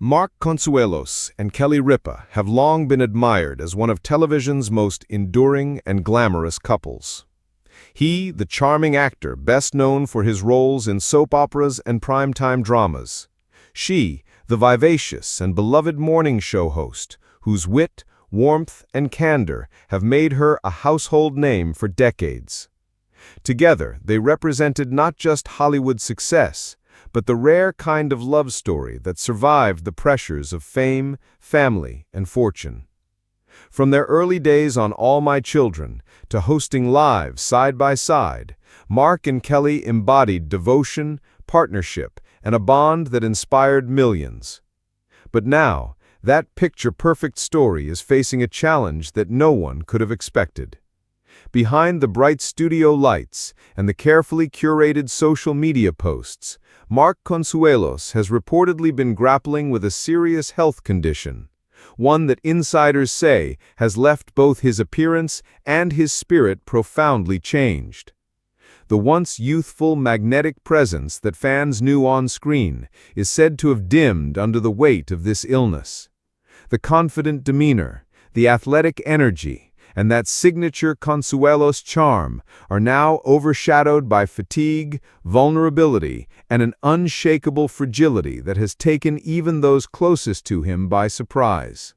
Mark Consuelos and Kelly Ripa have long been admired as one of television's most enduring and glamorous couples. He, the charming actor best known for his roles in soap operas and primetime dramas. She, the vivacious and beloved morning show host, whose wit, warmth, and candor have made her a household name for decades. Together, they represented not just Hollywood success, but the rare kind of love story that survived the pressures of fame, family, and fortune. From their early days on All My Children to hosting live side by side, Mark and Kelly embodied devotion, partnership, and a bond that inspired millions. But now, that picture-perfect story is facing a challenge that no one could have expected. Behind the bright studio lights and the carefully curated social media posts, Mark Consuelos has reportedly been grappling with a serious health condition, one that insiders say has left both his appearance and his spirit profoundly changed. The once youthful, magnetic presence that fans knew on screen is said to have dimmed under the weight of this illness. The confident demeanor, the athletic energy, and that signature Consuelos charm are now overshadowed by fatigue, vulnerability, and an unshakable fragility that has taken even those closest to him by surprise.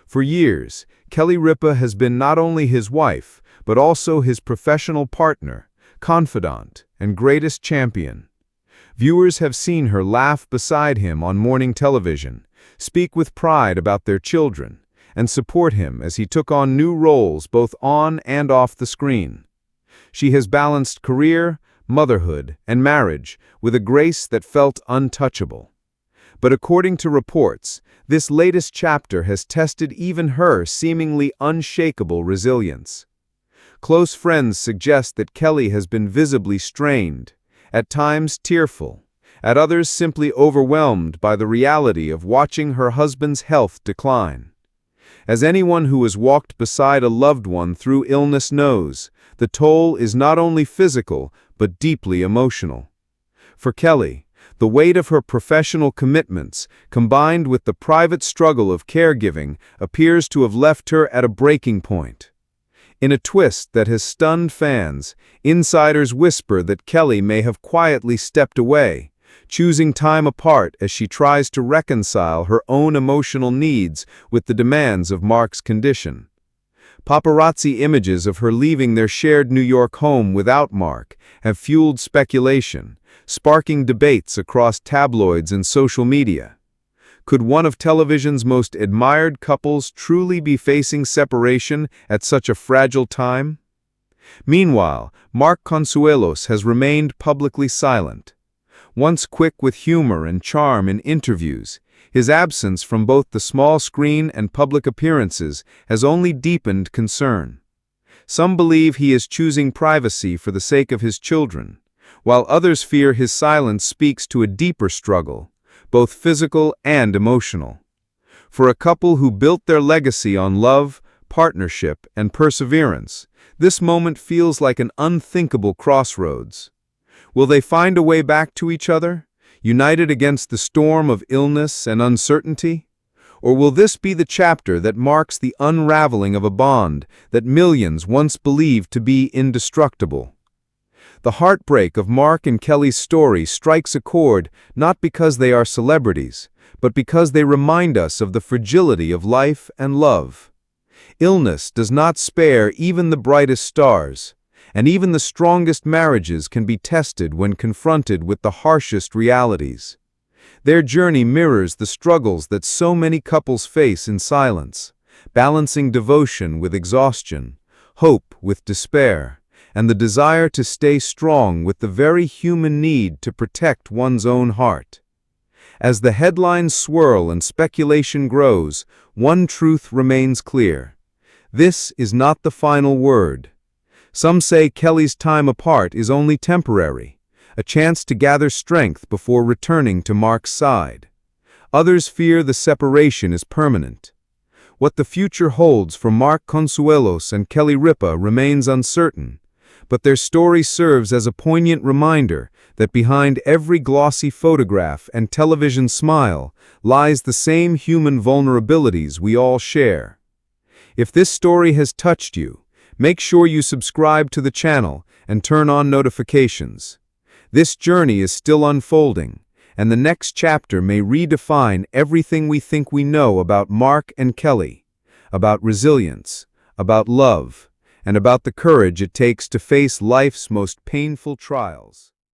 For years, Kelly Ripa has been not only his wife, but also his professional partner, confidant, and greatest champion. Viewers have seen her laugh beside him on morning television, speak with pride about their children, and support him as he took on new roles both on and off the screen. She has balanced career, motherhood, and marriage with a grace that felt untouchable. But according to reports, this latest chapter has tested even her seemingly unshakable resilience. Close friends suggest that Kelly has been visibly strained, at times tearful, at others simply overwhelmed by the reality of watching her husband's health decline. As anyone who has walked beside a loved one through illness knows, the toll is not only physical, but deeply emotional. For Kelly, the weight of her professional commitments, combined with the private struggle of caregiving, appears to have left her at a breaking point. In a twist that has stunned fans, insiders whisper that Kelly may have quietly stepped away, choosing time apart as she tries to reconcile her own emotional needs with the demands of Mark's condition. Paparazzi images of her leaving their shared New York home without Mark have fueled speculation, sparking debates across tabloids and social media. Could one of television's most admired couples truly be facing separation at such a fragile time? Meanwhile, Mark Consuelos has remained publicly silent. Once quick with humor and charm in interviews, his absence from both the small screen and public appearances has only deepened concern. Some believe he is choosing privacy for the sake of his children, while others fear his silence speaks to a deeper struggle, both physical and emotional. For a couple who built their legacy on love, partnership, and perseverance, this moment feels like an unthinkable crossroads. Will they find a way back to each other, united against the storm of illness and uncertainty? Or will this be the chapter that marks the unraveling of a bond that millions once believed to be indestructible? The heartbreak of Mark and Kelly's story strikes a chord not because they are celebrities, but because they remind us of the fragility of life and love. Illness does not spare even the brightest stars, and even the strongest marriages can be tested when confronted with the harshest realities. Their journey mirrors the struggles that so many couples face in silence, balancing devotion with exhaustion, hope with despair, and the desire to stay strong with the very human need to protect one's own heart. As the headlines swirl and speculation grows, one truth remains clear. This is not the final word. Some say Kelly's time apart is only temporary, a chance to gather strength before returning to Mark's side. Others fear the separation is permanent. What the future holds for Mark Consuelos and Kelly Ripa remains uncertain, but their story serves as a poignant reminder that behind every glossy photograph and television smile lies the same human vulnerabilities we all share. If this story has touched you, make sure you subscribe to the channel and turn on notifications. This journey is still unfolding, and the next chapter may redefine everything we think we know about Mark and Kelly, about resilience, about love, and about the courage it takes to face life's most painful trials.